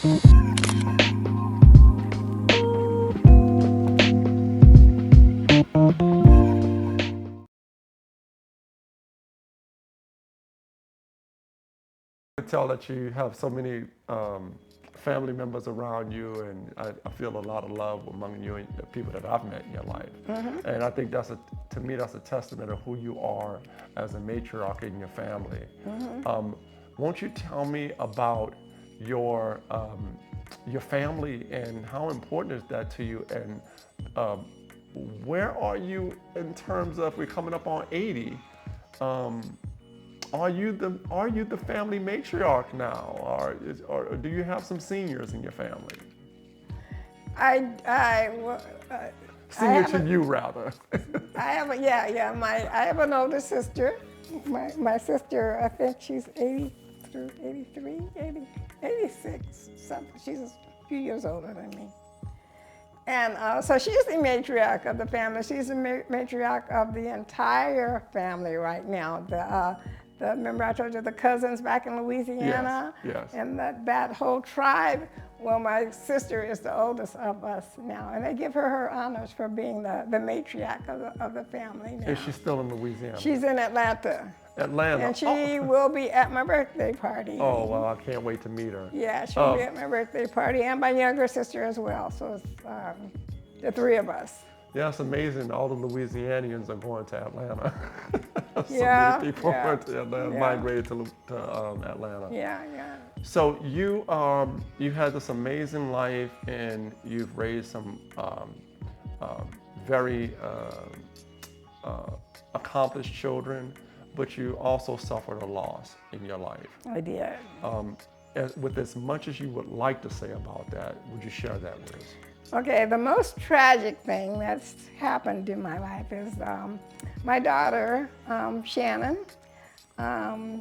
could tell that you have so many family members around you, and I feel a lot of love among you and the people that I've met in your life. And I think to me, that's a testament of who you are as a matriarch in your family. Won't you tell me about your family and how important is that to you, and where are you in terms of, we're coming up on 80? Are you the family matriarch now, or do you have some seniors in your family? Senior to you, rather. I have an older sister. My sister, I think she's 83, 86, something. She's a few years older than me. And so she's the matriarch of the family. She's the matriarch of the entire family right now. Remember I told you the cousins back in Louisiana? Yes. And that whole tribe. Well, my sister is the oldest of us now, and they give her honors for being the matriarch of the family now. Is she still in Louisiana? She's in Atlanta. Atlanta. And she will be at my birthday party. Oh, well, I can't wait to meet her. Yeah, she'll be at my birthday party, and my younger sister as well. So it's the three of us. Yeah, it's amazing. All the Louisianians are going to Atlanta. Many people went to Atlanta, migrated to Atlanta. Yeah. So you had this amazing life, and you've raised some very accomplished children, but you also suffered a loss in your life. I did. With as much as you would like to say about that, would you share that with us? Okay, the most tragic thing that's happened in my life is my daughter, Shannon.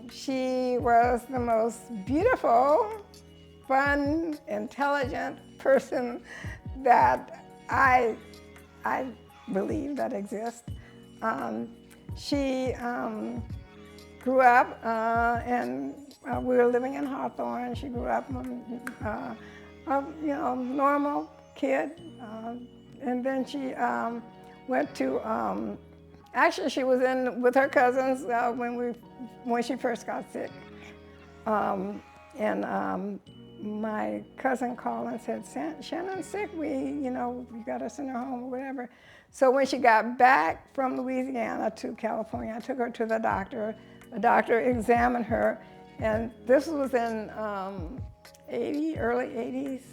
She was the most beautiful, fun, intelligent person that I believe that exists. She grew up and we were living in Hawthorne. She grew up, normal kid, and then she went to. Actually, she was in with her cousins when she first got sick, and my cousin called and said, "Shannon's sick. You got to send her home or whatever." So when she got back from Louisiana to California, I took her to the doctor. The doctor examined her, and this was in early 80s.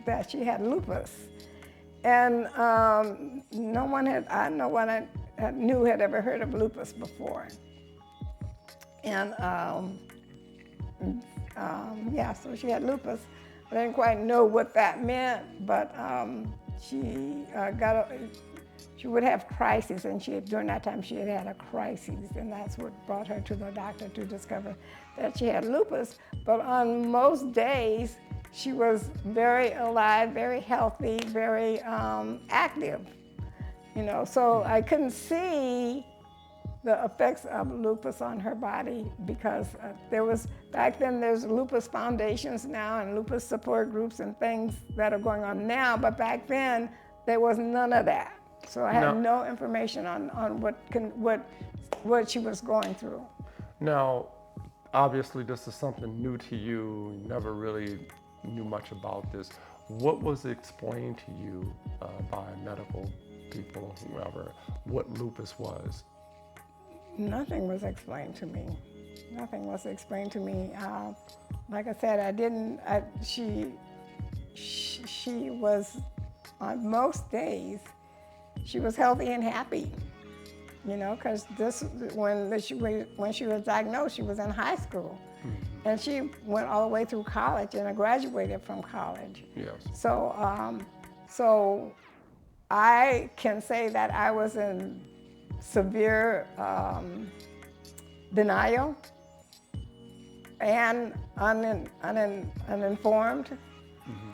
That she had lupus, and no one had ever heard of lupus before. And so she had lupus. I didn't quite know what that meant, but she would have crises, and during that time she had a crisis, and that's what brought her to the doctor to discover that she had lupus. But on most days, she was very alive, very healthy, very active, so I couldn't see the effects of lupus on her body because back then there's lupus foundations now and lupus support groups and things that are going on now, but back then there was none of that. So I had no information on what she was going through. Now, obviously this is something new to you. You never really knew much about this. What was explained to you by medical people, whoever, what lupus was? Nothing was explained to me. Nothing was explained to me. Like I said, she was, on most days, she was healthy and happy, because when she was diagnosed, she was in high school. And she went all the way through college and graduated from college. Yes. So I can say that I was in severe denial and uninformed,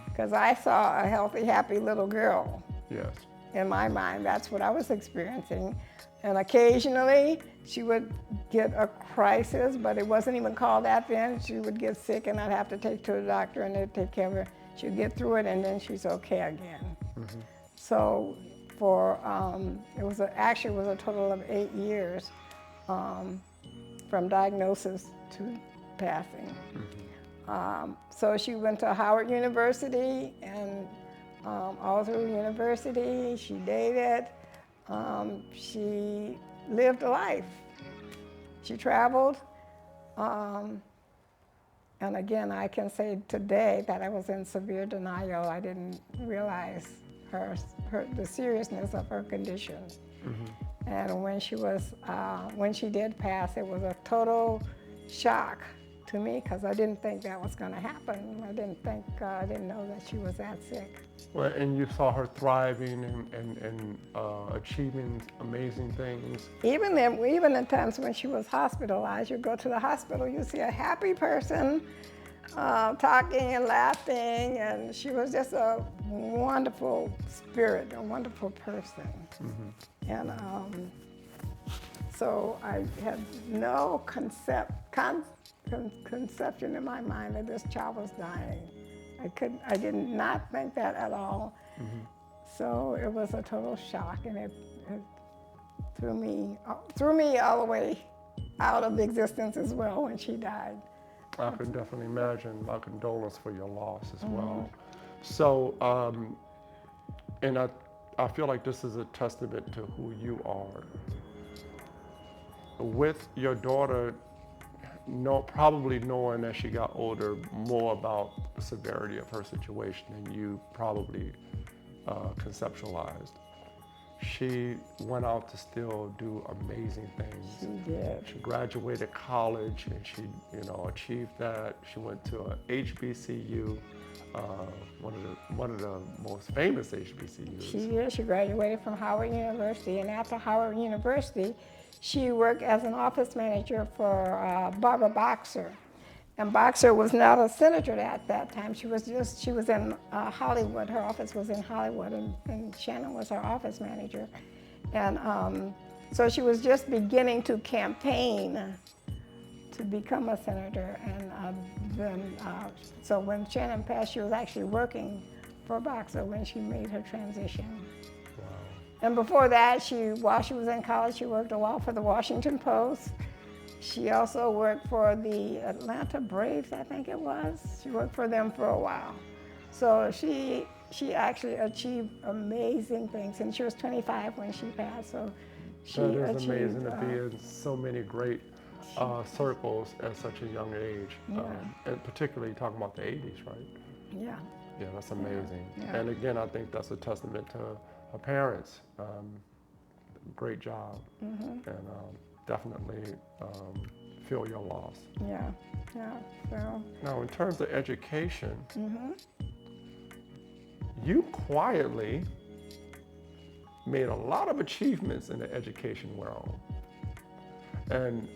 because I saw a healthy, happy little girl. Yes. In my mind, that's what I was experiencing. And occasionally, she would get a crisis, but it wasn't even called that then. She would get sick and I'd have to take her to the doctor and they'd take care of her. She'd get through it and then she's okay again. So for, actually it was a total of 8 years from diagnosis to passing. So she went to Howard University and all through university, she dated, she lived a life. She traveled, and again, I can say today that I was in severe denial. I didn't realize the seriousness of her condition. And when she did pass, it was a total shock to me because I didn't think that was going to happen. I didn't know that she was that sick. Well, and you saw her thriving and achieving amazing things. Even in times when she was hospitalized, you go to the hospital, you see a happy person talking and laughing, and she was just a wonderful spirit, a wonderful person. And so I had no conception in my mind that this child was dying. I did not think that at all. So it was a total shock, and it threw me all the way out of existence as well when she died. I can definitely imagine. My condolences for your loss as well. So, and I feel like this is a testament to who you are. With your daughter, probably knowing as she got older more about the severity of her situation than you probably conceptualized, she went out to still do amazing things. She did. She graduated college and she, achieved that. She went to a HBCU, one of the most famous HBCUs. She graduated from Howard University, and after Howard University, she worked as an office manager for Barbara Boxer. And Boxer was not a senator at that time. She was in Hollywood. Her office was in Hollywood, and Shannon was her office manager. And so she was just beginning to campaign to become a senator. And so when Shannon passed, she was actually working for Boxer when she made her transition. Wow. And before that, while she was in college, she worked a while for the Washington Post. She also worked for the Atlanta Braves, I think it was. She worked for them for a while. So she actually achieved amazing things, and she was 25 when she passed. So she That is achieved, amazing to be in so many great circles at such a young age, and particularly talking about the 80s, right? Yeah. Yeah, that's amazing. Yeah. And again, I think that's a testament to her parents. Great job, and definitely feel your loss. Yeah. So. Now, in terms of education, you quietly made a lot of achievements in the education world. And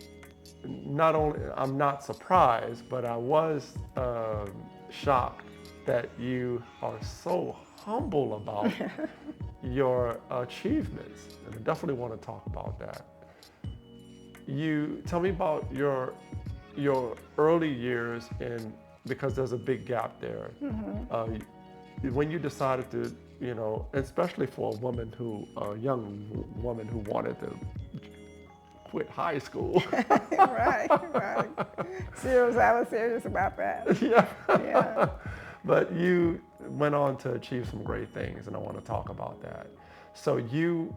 not only, I'm not surprised, but I was shocked that you are so humble about your achievements. And I definitely want to talk about that. You tell me about your early years, because there's a big gap there. When you decided to, especially for a young woman who wanted to quit high school. Right. I was serious about that. Yeah. But you went on to achieve some great things, and I want to talk about that. So you,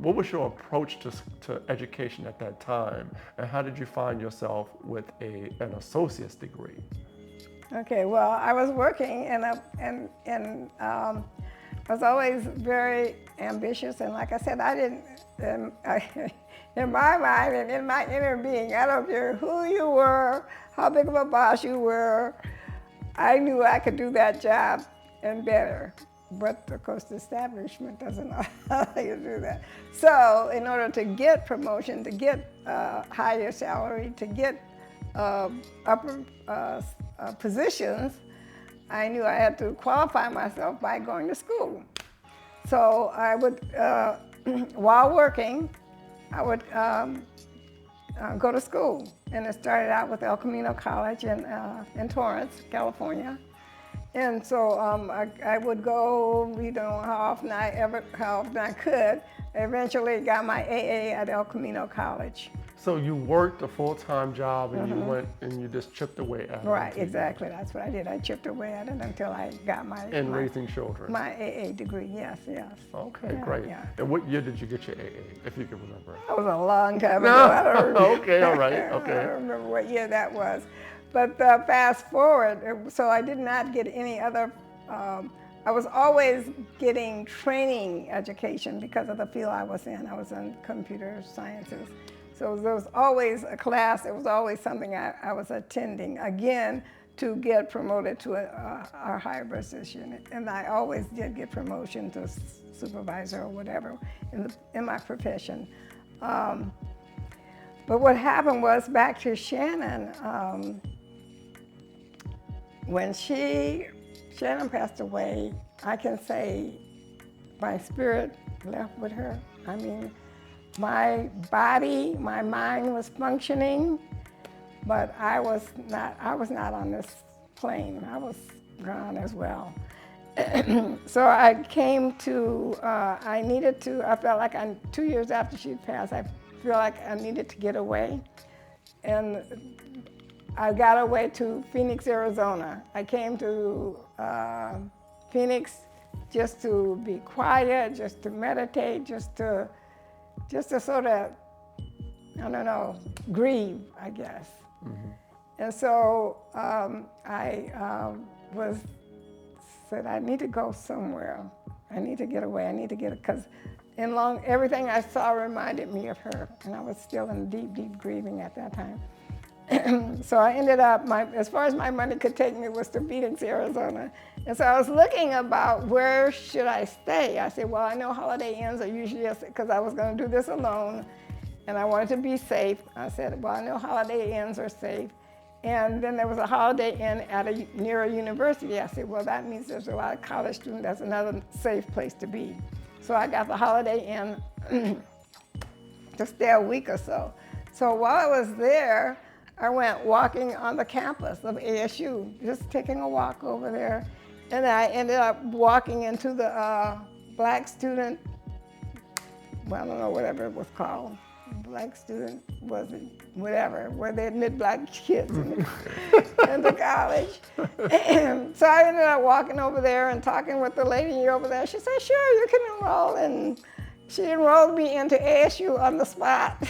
what was your approach to education at that time, and how did you find yourself with an associate's degree? Okay, well, I was working and I was always very ambitious, and like I said, I didn't, in my mind and in my inner being, I don't care who you were, how big of a boss you were, I knew I could do that job and better. But of course, the establishment doesn't allow you to do that. So in order to get promotion, to get higher salary, to get upper positions, I knew I had to qualify myself by going to school. So I would while working, I would go to school. And it started out with El Camino College in Torrance, California. And so I would go, how often I could. I eventually got my AA at El Camino College. So you worked a full-time job and you went and you just chipped away at it. Right, exactly. That's what I did. I chipped away at it until I got raising children. My AA degree, yes. Okay, Yeah, great. yeah. And what year did you get your AA, if you can remember? That was a long time ago. I don't remember. Okay, all right, okay. I don't remember what year that was. But fast forward, so I did not get any other, I was always getting training education because of the field I was in. I was in computer sciences. So there was always a class, it was always something I was attending, again, to get promoted to a higher position. And I always did get promotion to supervisor or whatever in my profession. But what happened was, back to Shannon, when Shannon passed away, I can say my spirit left with her. I mean, my body, my mind was functioning, but I was not on this plane. I was gone as well. So I came to, I felt like 2 years after she passed, I feel like I needed to get away. And I got away to Phoenix, Arizona. I came to Phoenix just to be quiet, just to meditate, just to sort of, I don't know, grieve, I guess. Mm-hmm. And so I said, I need to go somewhere. I need to get away. I need to because everything I saw reminded me of her, and I was still in deep, deep grieving at that time. So I ended up, as far as my money could take me was to Phoenix, Arizona. And so I was looking about where should I stay. I said, well, I know Holiday Inns are usually, because I was going to do this alone, and I wanted to be safe. I said, well, I know Holiday Inns are safe. And then there was a Holiday Inn near a university. I said, well, that means there's a lot of college students. That's another safe place to be. So I got the Holiday Inn to stay a week or so. So while I was there, I went walking on the campus of ASU, just taking a walk over there. And I ended up walking into the black student, well, I don't know, whatever it was called. Black student, was it, whatever, where they admit black kids into college. And so I ended up walking over there and talking with the lady over there. She said, sure, you can enroll. And she enrolled me into ASU on the spot.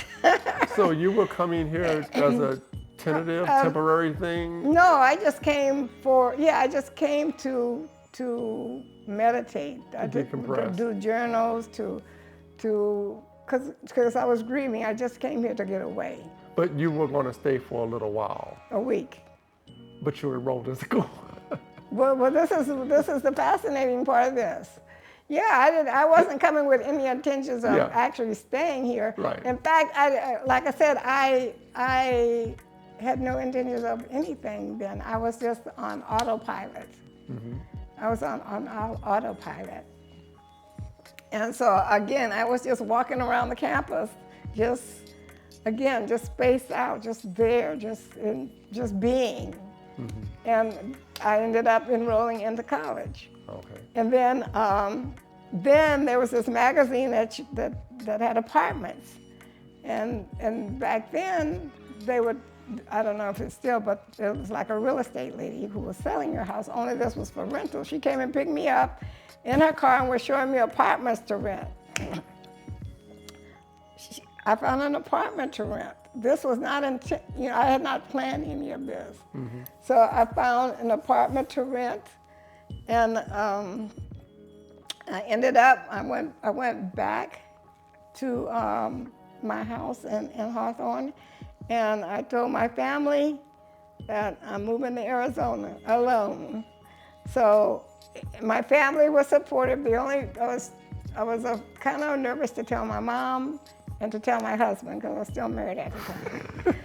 So you were coming here as a tentative, temporary thing? No, I just came to meditate. I did do journals, because I was grieving. I just came here to get away. But you were going to stay for a little while. A week. But you enrolled in school. Well, this is the fascinating part of this. Yeah, I wasn't coming with any intentions of actually staying here. Right. In fact, like I said, I had no intentions of anything then. I was just on autopilot. Mm-hmm. I was on autopilot. And so again, I was just walking around the campus, just spaced out, just there, just being. Mm-hmm. And I ended up enrolling into college. Okay. And then there was this magazine that had apartments, and back then they would, I don't know if it's still, but it was like a real estate lady who was selling her house. Only this was for rental. She came and picked me up in her car and was showing me apartments to rent. I found an apartment to rent. This was not, I had not planned any of this. Mm-hmm. So I found an apartment to rent, and I ended up, I went back to my house in Hawthorne, and I told my family that I'm moving to Arizona alone. So my family was supportive. I was kind of nervous to tell my mom and to tell my husband, because I was still married at the time.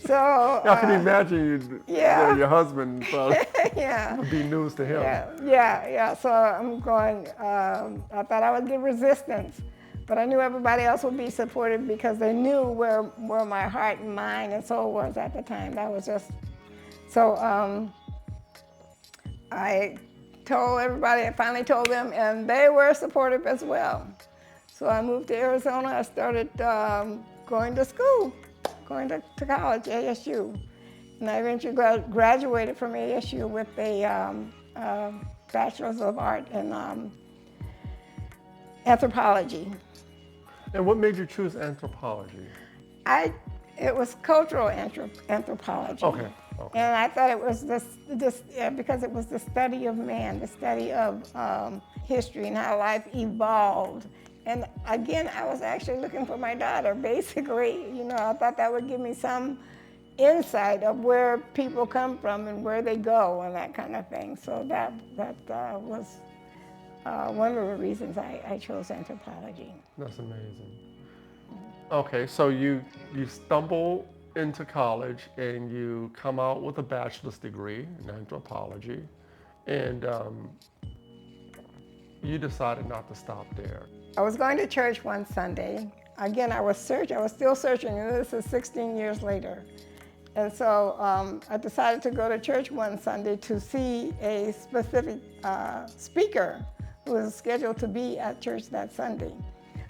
So I can imagine your husband would be news to him. Yeah. So I'm going, I thought I would get resistance. But I knew everybody else would be supportive because they knew where my heart and mind and soul was at the time. That was just, so I told everybody, I finally told them, and they were supportive as well. So I moved to Arizona. I started going to school, going to college, ASU. And I eventually graduated from ASU with a Bachelor's of Art in Anthropology. And what made you choose anthropology? It was cultural anthropology. Okay. And I thought it was because it was the study of man, the study of history and how life evolved. And again, I was actually looking for my daughter, basically. You know, I thought that would give me some insight of where people come from and where they go and that kind of thing. So that was one of the reasons I chose anthropology. That's amazing. Okay, so you stumble into college and you come out with a bachelor's degree in anthropology, and you decided not to stop there. I was going to church one Sunday. Again, I was still searching, and this is 16 years later. And so I decided to go to church one Sunday to see a specific speaker who was scheduled to be at church that Sunday.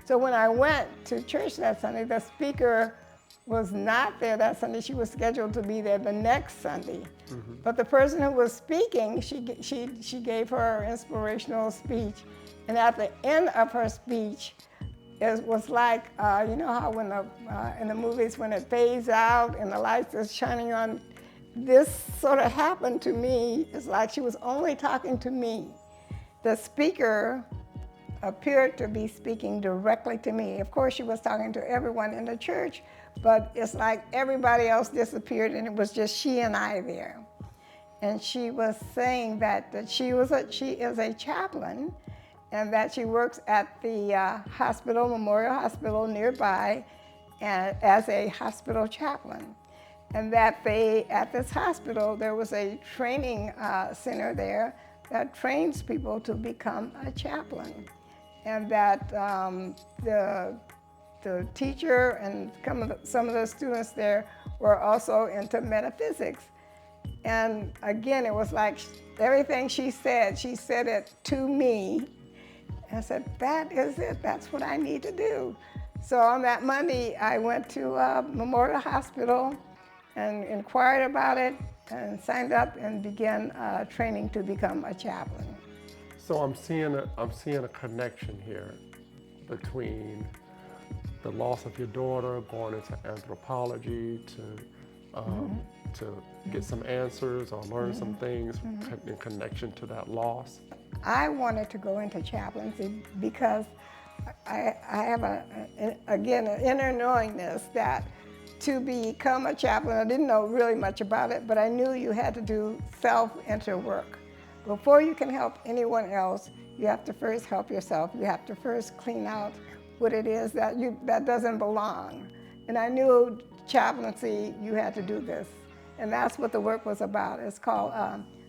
So when I went to church that Sunday, the speaker was not there that Sunday. She was scheduled to be there the next Sunday. Mm-hmm. But the person who was speaking, she gave her inspirational speech. And at the end of her speech, it was like, you know how when in the movies when it fades out and the lights are shining on, this sort of happened to me. It's like she was only talking to me. The speaker appeared to be speaking directly to me. Of course, she was talking to everyone in the church, but it's like everybody else disappeared and it was just she and I there. And she was saying that she is a chaplain, and that she works at the hospital, Memorial Hospital nearby, and as a hospital chaplain. And that at this hospital, there was a training center there that trains people to become a chaplain. And that the teacher and some of the students there were also into metaphysics. And again, it was like everything she said it to me. I said, that is it, that's what I need to do. So on that Monday, I went to Memorial Hospital and inquired about it and signed up and began training to become a chaplain. So I'm seeing a connection here between the loss of your daughter, going into anthropology to get some answers or learn some things in connection to that loss. I wanted to go into chaplaincy because I have an inner knowingness that to become a chaplain, I didn't know really much about it, but I knew you had to do self-inter work. Before you can help anyone else, you have to first help yourself. You have to first clean out what it is that doesn't belong. And I knew chaplaincy, you had to do this. And that's what the work was about. It's called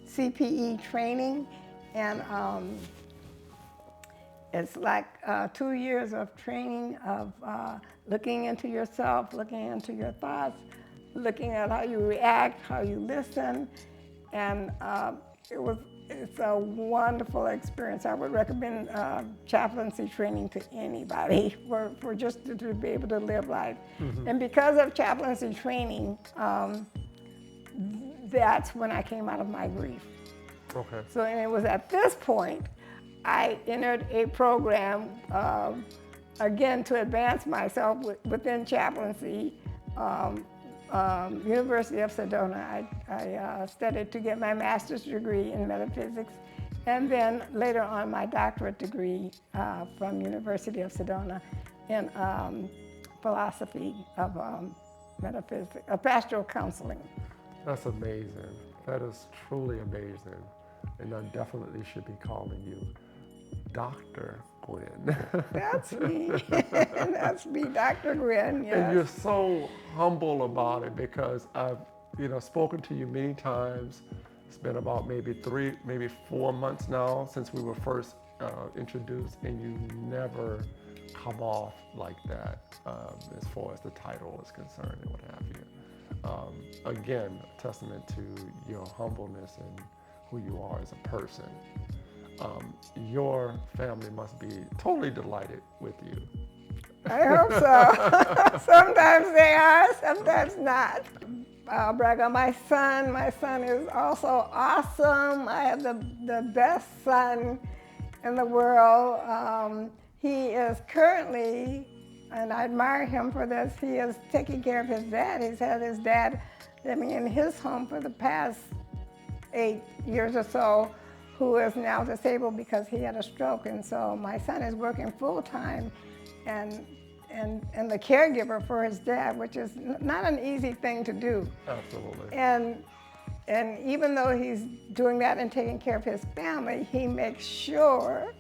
CPE training. And it's like 2 years of training of looking into yourself, looking into your thoughts, looking at how you react, how you listen. And it's a wonderful experience. I would recommend chaplaincy training to anybody for just to be able to live life. Mm-hmm. And because of chaplaincy training, that's when I came out of my grief. Okay. So and it was at this point I entered a program, again, to advance myself within chaplaincy. University of Sedona, I studied to get my master's degree in metaphysics, and then later on my doctorate degree from University of Sedona in philosophy of metaphysics, pastoral counseling. That's amazing. That is truly amazing. And I definitely should be calling you Dr. Gwen. That's me. That's me, Dr. Gwen, yes. And you're so humble about it because I've spoken to you many times. It's been about maybe 4 months now since we were first introduced, and you never come off like that as far as the title is concerned and what have you. Again, a testament to your humbleness and who you are as a person. Your family must be totally delighted with you. I hope so. Sometimes they are, sometimes not. I'll brag on my son. My son is also awesome. I have the best son in the world. He is currently, and I admire him for this, he is taking care of his dad. He's had his dad living in his home for the past 8 years or so, who is now disabled because he had a stroke. And so my son is working full time and the caregiver for his dad, which is not an easy thing to do. Absolutely. And even though he's doing that and taking care of his family, he makes sure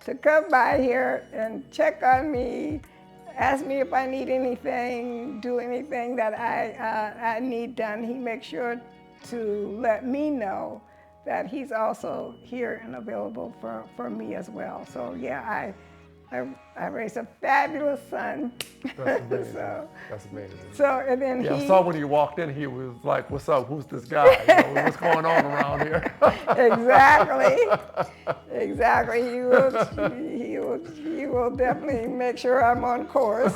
to come by here and check on me, ask me if I need anything, do anything that I need done. He makes sure to let me know that he's also here and available for me as well. So yeah, I raised a fabulous son. That's amazing. So, that's amazing. So and then I saw when he walked in, he was like, "What's up? Who's this guy? You know, what's going on around here?" Exactly. He will definitely make sure I'm on course.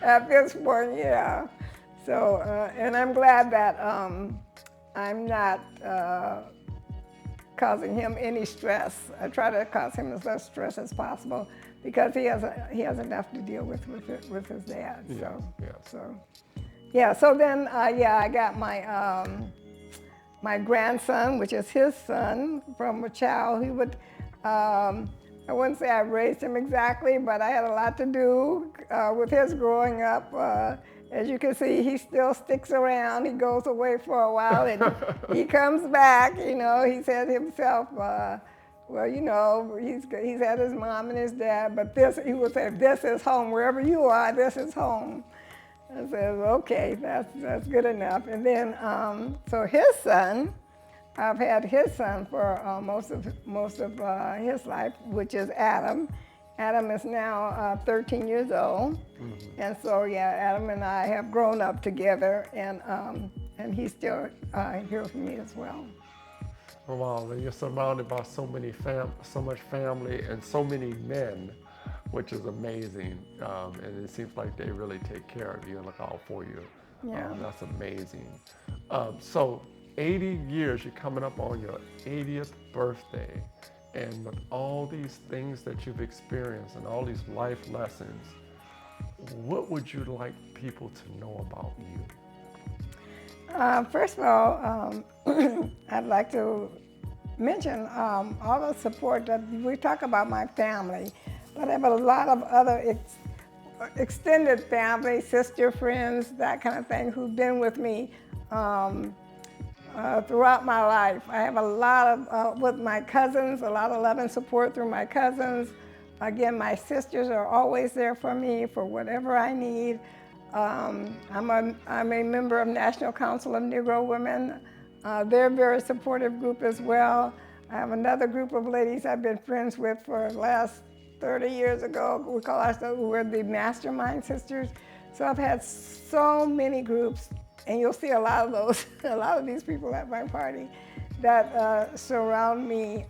At this point, yeah. So and I'm glad that I'm not causing him any stress. I try to cause him as less stress as possible because he has enough to deal with his dad. So then I got my grandson, which is his son from a child. He would I wouldn't say I raised him exactly, but I had a lot to do with his growing up. As you can see, he still sticks around. He goes away for a while and he comes back. You know, he said himself, well, you know, he's had his mom and his dad, but he would say, this is home. Wherever you are, this is home. I said, okay, that's good enough. And then, so his son, I've had his son for most of his life, which is Adam. Adam is now 13 years old, and so yeah, Adam and I have grown up together, and he's still here with me as well. Wow, and you're surrounded by so much family and so many men, which is amazing. And it seems like they really take care of you and look out for you. Yeah. That's amazing. So 80 years, you're coming up on your 80th birthday. And with all these things that you've experienced and all these life lessons, what would you like people to know about you? First of all, I'd like to mention all the support that we talk about my family, but I have a lot of other extended family, sister, friends, that kind of thing, who've been with me throughout my life. I have a lot of, with my cousins, a lot of love and support through my cousins. Again, my sisters are always there for me for whatever I need. I'm a member of National Council of Negro Women. They're a very supportive group as well. I have another group of ladies I've been friends with for the last 30 years ago. We call ourselves, we're the Mastermind Sisters. So I've had so many groups, and you'll see a lot of these people at my party that surround me.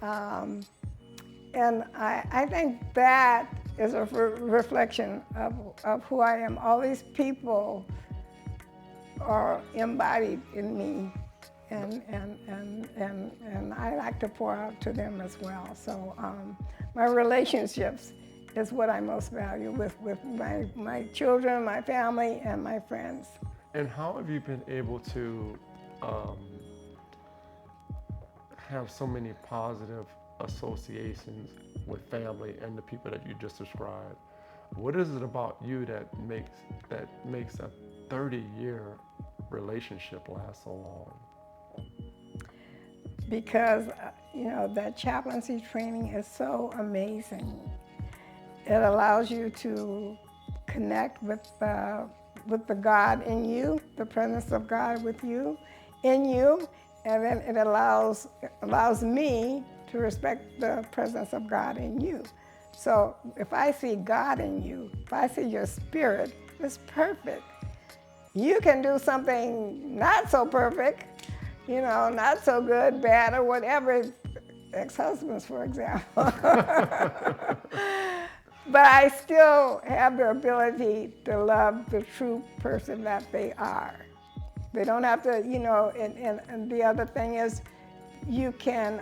And I think that is a reflection of who I am. All these people are embodied in me, and I like to pour out to them as well. So my relationships is what I most value with my children, my family, and my friends. And how have you been able to have so many positive associations with family and the people that you just described? What is it about you that makes a 30-year relationship last so long? Because that chaplaincy training is so amazing. It allows you to connect with the God in you, the presence of God with you, in you, and then it allows me to respect the presence of God in you. So if I see God in you, if I see your spirit, it's perfect. You can do something not so perfect, not so good, bad, or whatever, ex-husbands, for example. But I still have the ability to love the true person that they are. They don't have to, and the other thing is you can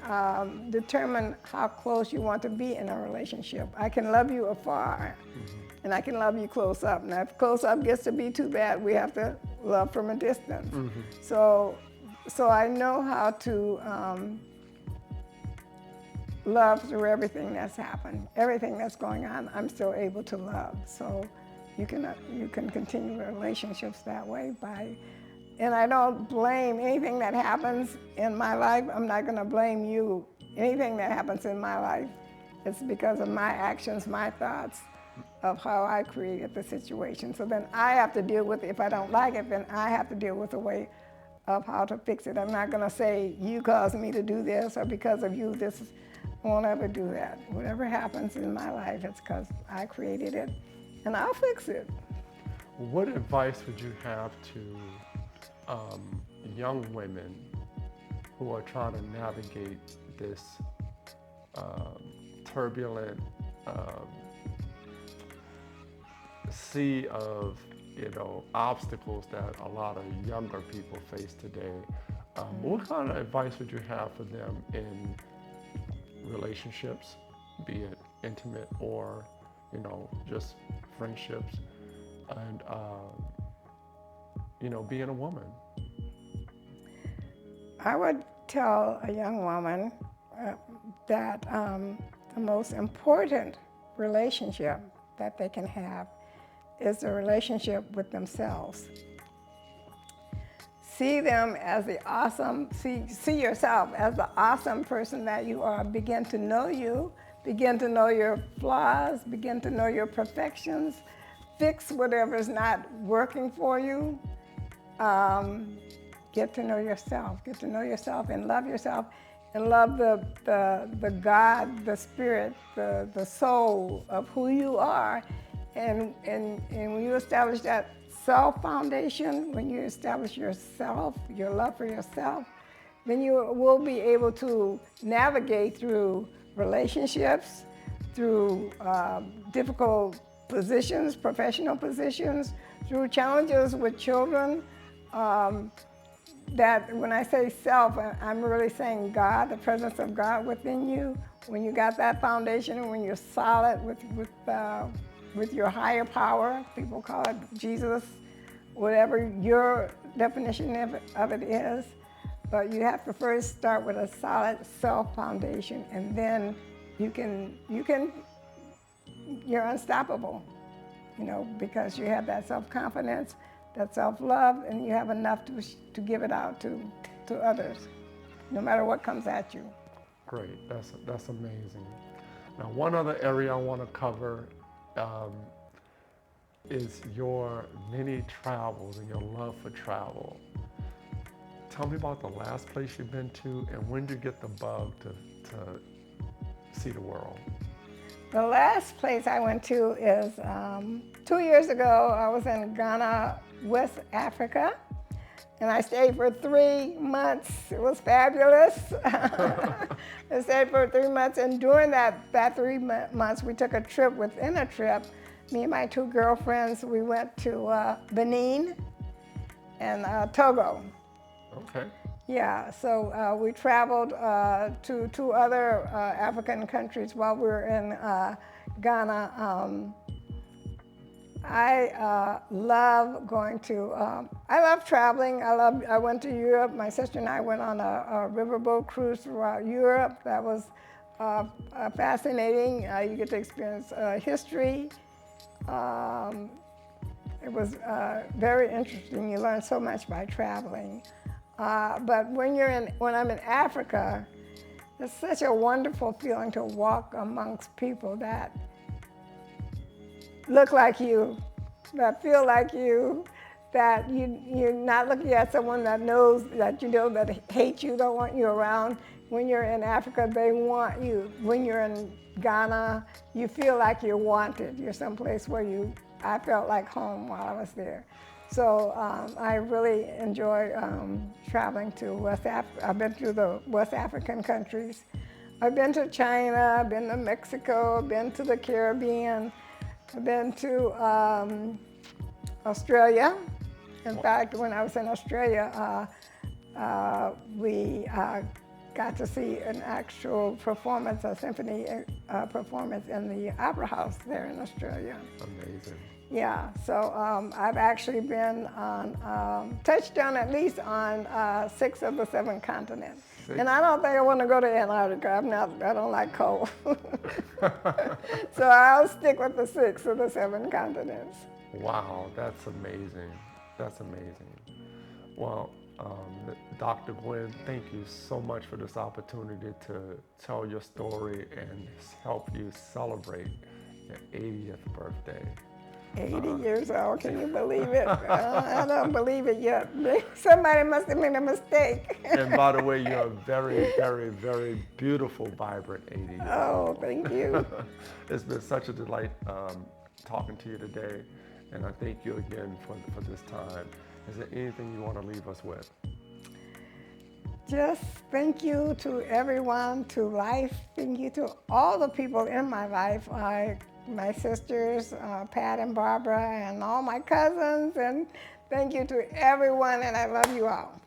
determine how close you want to be in a relationship. I can love you afar, and I can love you close up. Now, if close up gets to be too bad, we have to love from a distance. So I know how to love through everything that's happened, everything that's going on. I'm still able to love. So you can continue relationships that way and I don't blame anything that happens in my life. I'm not going to blame you. Anything that happens in my life, it's because of my actions, my thoughts of how I created the situation. So then I have to deal with it. If I don't like it, then I have to deal with a way of how to fix it. I'm not going to say, you caused me to do this, or because of you, I won't ever do that. Whatever happens in my life, it's because I created it, and I'll fix it. What advice would you have to young women who are trying to navigate this turbulent sea of obstacles that a lot of younger people face today? What kind of advice would you have for them in relationships, be it intimate or just friendships, and being a woman? I would tell a young woman that the most important relationship that they can have is a relationship with themselves. See them as see yourself as the awesome person that you are. Begin to know you, begin to know your flaws, begin to know your perfections, fix whatever's not working for you. Get to know yourself and love yourself, and love the God, the spirit, the soul of who you are. And when you establish that self foundation, when you establish yourself, your love for yourself, then you will be able to navigate through relationships, through difficult positions, professional positions, through challenges with children. That when I say self, I'm really saying God, the presence of God within you. When you got that foundation, and when you're solid with your higher power, people call it Jesus, whatever your definition of it is. But you have to first start with a solid self foundation, and then you're unstoppable, because you have that self-confidence, that self-love, and you have enough to give it out to others, no matter what comes at you. Great, that's amazing. Now, one other area I want to cover is your many travels and your love for travel. Tell me about the last place you've been to, and when did you get the bug to see the world? The last place I went to is 2 years ago. I was in Ghana, West Africa, and I stayed for 3 months. It was fabulous. I stayed for 3 months, and during that 3 months, we took a trip within a trip. Me and my 2 girlfriends, we went to Benin and Togo. Okay. Yeah, so we traveled to 2 other African countries while we were in Ghana. I love going to, I love traveling. I went to Europe. My sister and I went on a riverboat cruise throughout Europe. That was fascinating. You get to experience history. It was very interesting. You learn so much by traveling. But when I'm in Africa, it's such a wonderful feeling to walk amongst people that look like you, that feel like you, that you're not looking at someone that knows that that hates you, don't want you around. When you're in Africa, they want you. When you're in Ghana, you feel like you're wanted. You're someplace where I felt like home while I was there. So I really enjoy traveling to West Africa. I've been to the West African countries. I've been to China, I've been to Mexico, I've been to the Caribbean, I've been to Australia. In fact, when I was in Australia, we got to see an actual performance, a symphony performance in the Opera House there in Australia. Amazing. Yeah, so I've actually been on, touched down at least on 6 of the 7 continents. 6? And I don't think I want to go to Antarctica. I don't like cold. So I'll stick with the 6 of the 7 continents. Wow, that's amazing. That's amazing. Well, Dr. Gwen, thank you so much for this opportunity to tell your story and help you celebrate your 80th birthday. 80 years old, can you believe it? I don't believe it yet. Somebody must have made a mistake. And by the way, you're a very, very, very beautiful, vibrant 80 years old. Oh, thank you. It's been such a delight talking to you today, and I thank you again for this time. Is there anything you want to leave us with? Just thank you to everyone, to life. Thank you to all the people in my life. My sisters, Pat and Barbara, and all my cousins, and thank you to everyone, and I love you all.